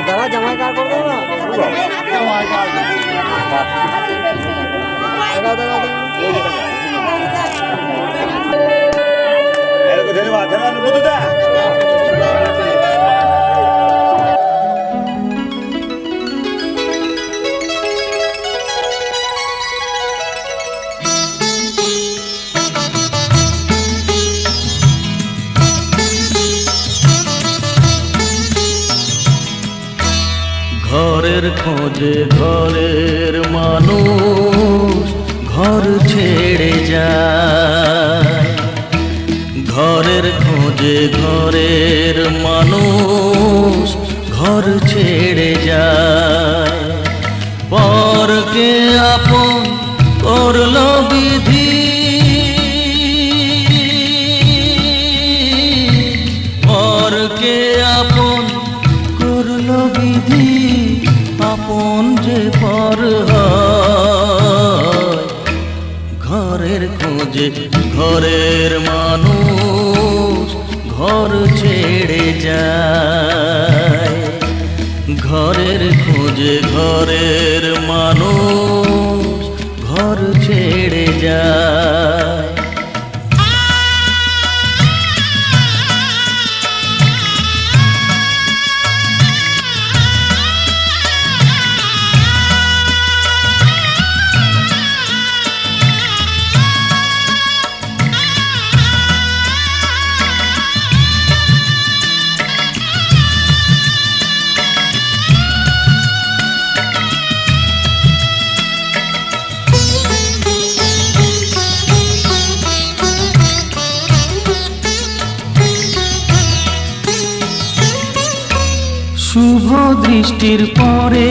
দাদা জামাই কার করবো না ঘরের খোঁজে ঘরের মানুষ ঘর ছেড়ে যায়, ঘরের খোঁজে ঘরের মানুষ ঘর ছেড়ে যায়। পরকে আপন করলো বিধি, পরকে আপন করলো বিধি, আপন যে পর হয়। ঘরের খোঁজে ঘরের মানুষ ঘর ছেড়ে যায়, ঘরের খোঁজে ঘরের মানুষ ঘর ছেড়ে যায়। শুভ দৃষ্টির পরে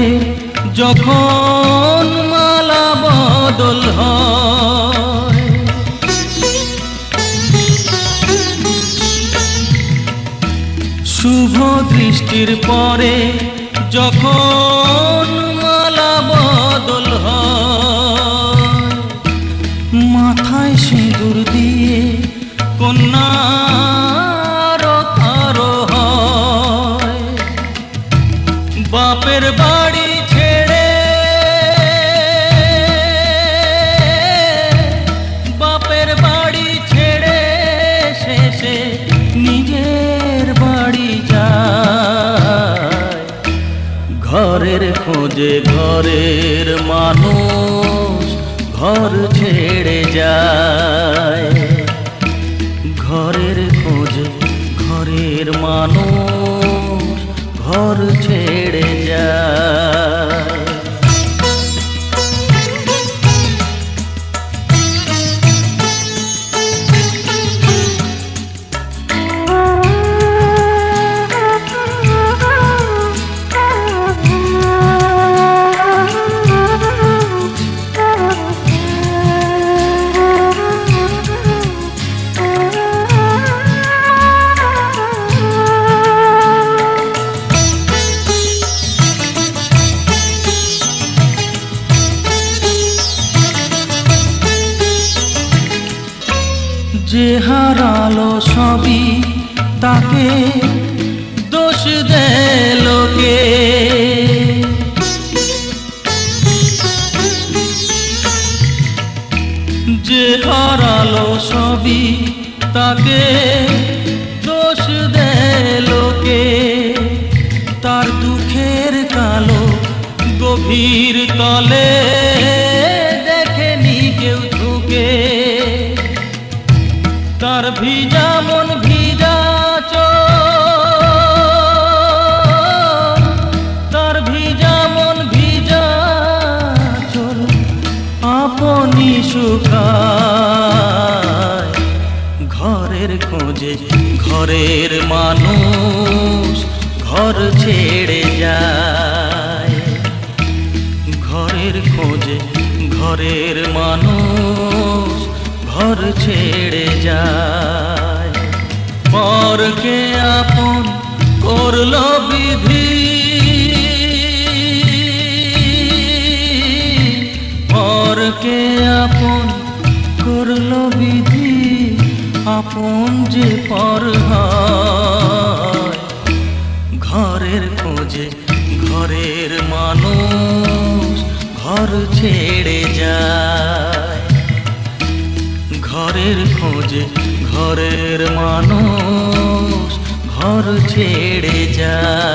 যখন মালা বদল হয়, শুভ দৃষ্টির পরে যখন মালা বদল হয়, মাথায় সিঁদুর দিয়ে কন্যা বাপের বাড়ি ছেড়ে, বাপের বাড়ি ছেড়ে শেষে নিজের বাড়ি যায়, ঘরের খোঁজে ঘরের মানুষ ঘর ছেড়ে যায়, ঘরের খোঁজে ঘরের মানুষ ঘর ছেড়ে যায়। যে হারালো সবই তাকে দোষ দেয় লোকে, যে হারালো সবই তাকে দোষ দেয় লোকে, তার দুঃখের কালো গভীর তলে দেখেনি কেউ ঝুঁকে, তার ভিজা মন ভিজা চোখ, তার ভিজা মন ভিজা চোখ আপনি শুকায়, ঘরের খোঁজে ঘরের মানুষ ঘর ছেড়ে যায়, ঘরের খোঁজে ঘরের মানুষ ঘর ছেড়ে যায়। পরকে আপন করলো বিধি, পরকে আপন করলো বিধি, আপন যে পর হয়, ঘরের খোঁজে ঘরের মানুষ ঘর ছেড়ে যায়, ঘরের খোঁজে ঘরের মানুষ ঘর ছেড়ে যায়।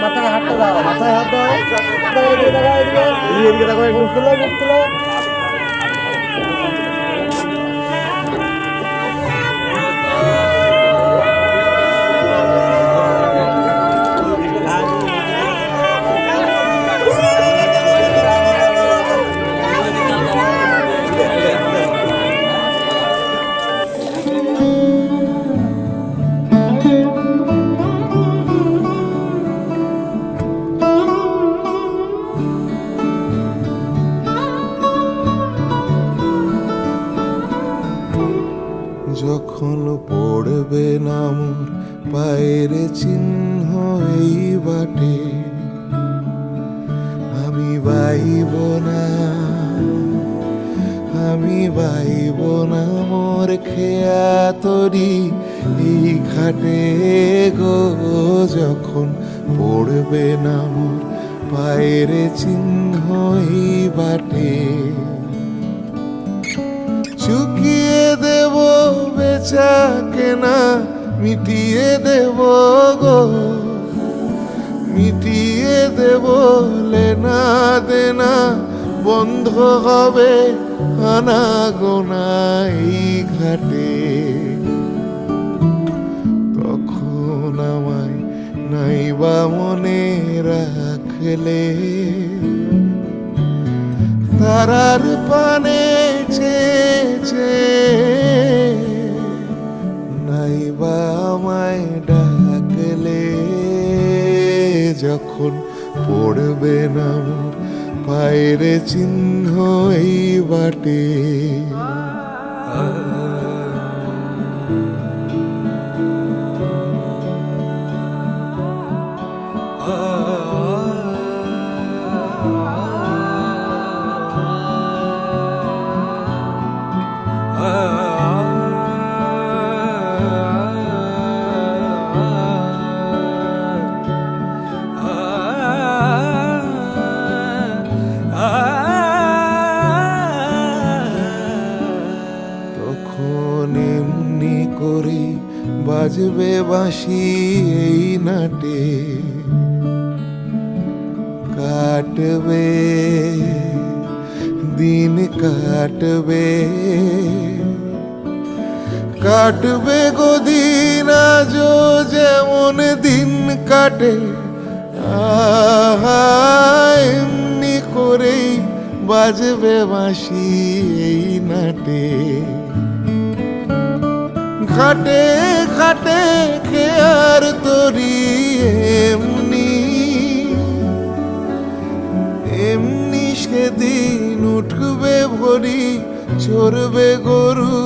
মাথায় হাতটা দাও, মাথায় হাত দাও। এদিকে দেখো, এদিকে দেখো, মুখ তুলো, মুখ তুলো। যখন পড়বে না মোর পায়ের চিহ্ন এই বাটে, আমি বাইব না, আমি বাইব না মোর খেয়া তরি এই ঘাটে গো। যখন পড়বে না মোর পায়ের চিহ্ন এই বাটে, চুকিয়ে দেব বেচা কেনা, মিটিয়ে দেব গো, মিটিয়ে দেব লেনা দেনা, বন্ধ হবে আনা গোনা এই ঘাটে। তখন আমায় নাইবা মনে রাখলে, তারার পানে চেয়েছে নাইবা আমায় ডাকলে। যখন পড়বে না মোর পায়ের চিহ্ন এই বাটে, বাজবে বাঁশি এই নাটে, কাটবে দিন কাটবে, কাটবে গদিন আজও যেমন দিন কাটে। এমনি করেই বাজবে বাঁশি এই নাটে, ঘাটে ঘাটে খেয়ার তরি এমনি, এমনি সেদিন উঠবে ভরি, চড়বে গরু,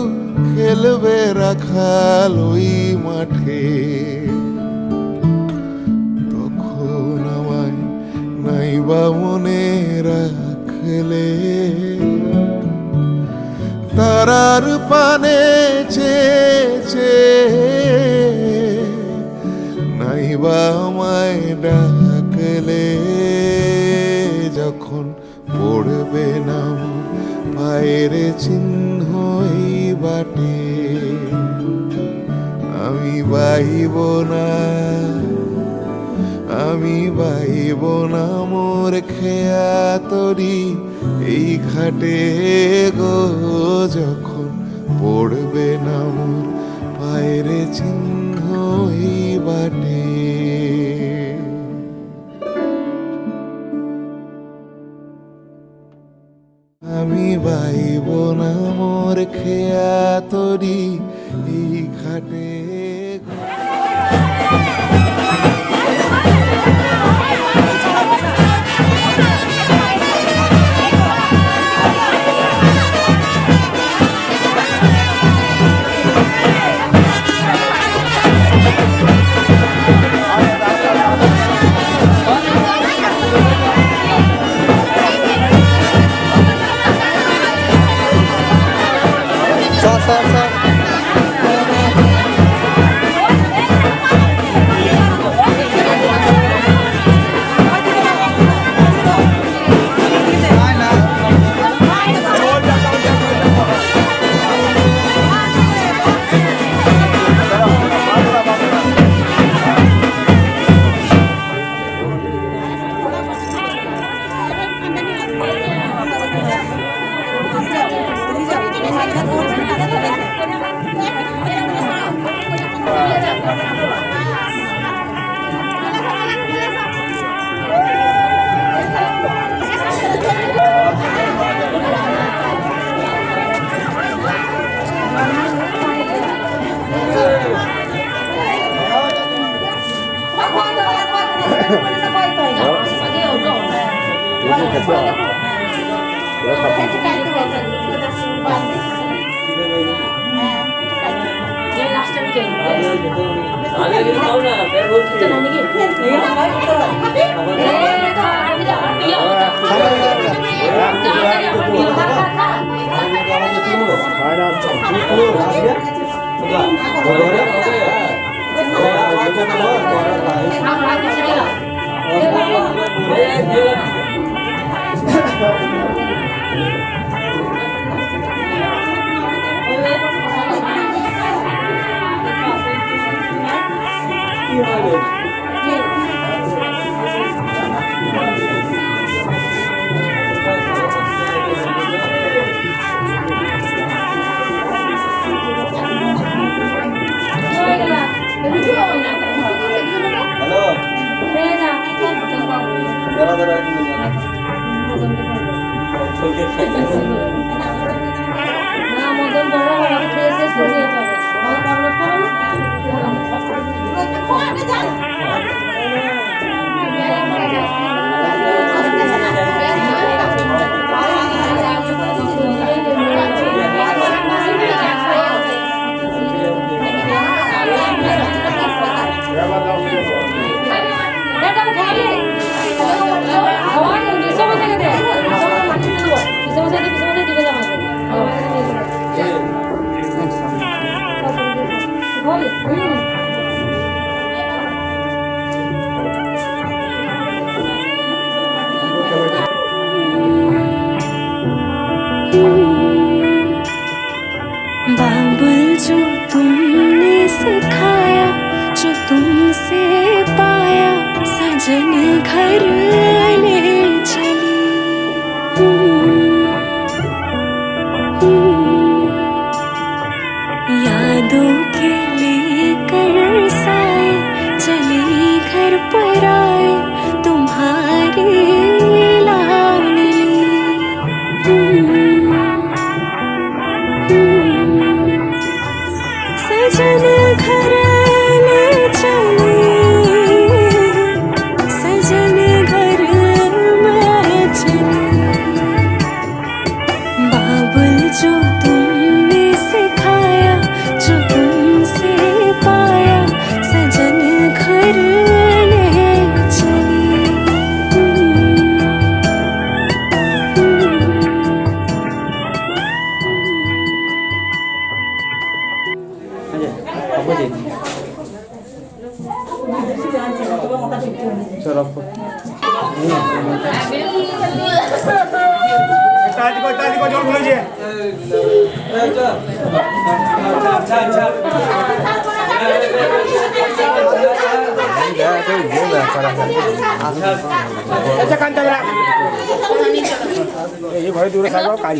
খেলবে রাখাল ওই মাঠে। তখন আমায় নাইবা মনে রাখলে, তারার পানে চেয়েছে নাইবা আমায় ডাকলে। যখন পড়বে না পায়ের চিহ্ন এই বাটে, আমি বাইব না, আমি বাইব না মোর খেয়া তরি এই ঘাটে গো। যখন পড়বে না মোর পায়ের চিহ্ন এই বাটে, আমি বাইব না মোর খেয়া তরি এই ঘাটে গো। স্যার খেতে হয় बाबुल जो तुमने सिखाया जो तुमसे पाया सजन घर ले चली यादों के लेकर साए चली घर पर आए तुम्हारी लाडली सजन घर ले चली सजन घर में चली बाबुल जो तुमने सिखाया जो तुमसे पाया सजन घर ले चली এই ভয় দূরে থাকো কাজ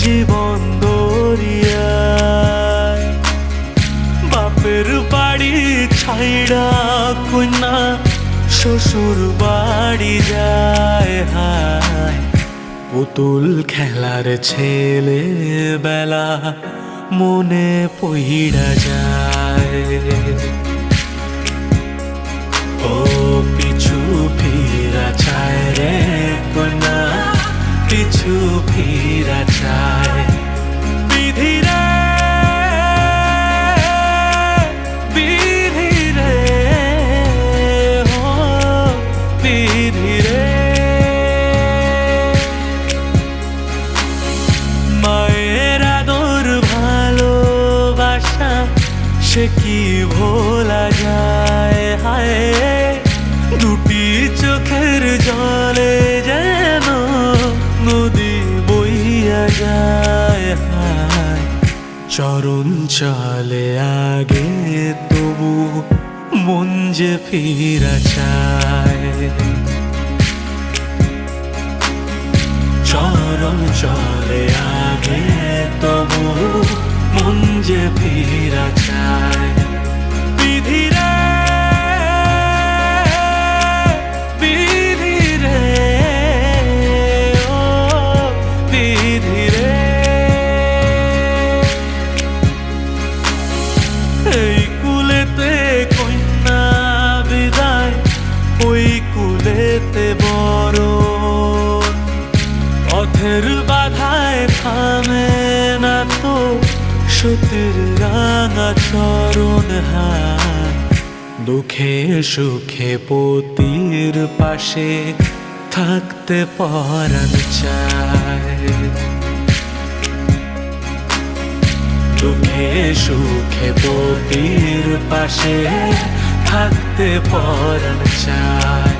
জীবন দরিয়ায় বাপের বাড়ি ছাইড়া কন্যা শ্বশুর বাড়ি যায় হায় পুতুল খেলার ছেলে বেলা মনে পইড়া যায় ও পিছু ফিরা চায় রে কন্যা পিছু ফিরা চায় বিধি রে বিধি রে ও বিধি রে মায়ের আদর ভালোবাসা সে কি ভোলা যায় হায় দুটি চোখের জলে যেন নদী বইয়া যায় হায় চরণ চলে আগে তবু মন যে ফিরা চায় চরণ চলে আগে তবু মন যে ফিরা চায় বিধি রে বিধি রে ও বিধি রে এই কুলেতে কন্যা বিদায় ওই কুলেতে বড় পথের বাধায় থামে না তো সতীর রাঙা চরণ হায় দুঃখে সুখে পতির পাশে থাকতে পরাণ চায় দুঃখে সুখে পতির পাশে থাকতে পরাণ চায়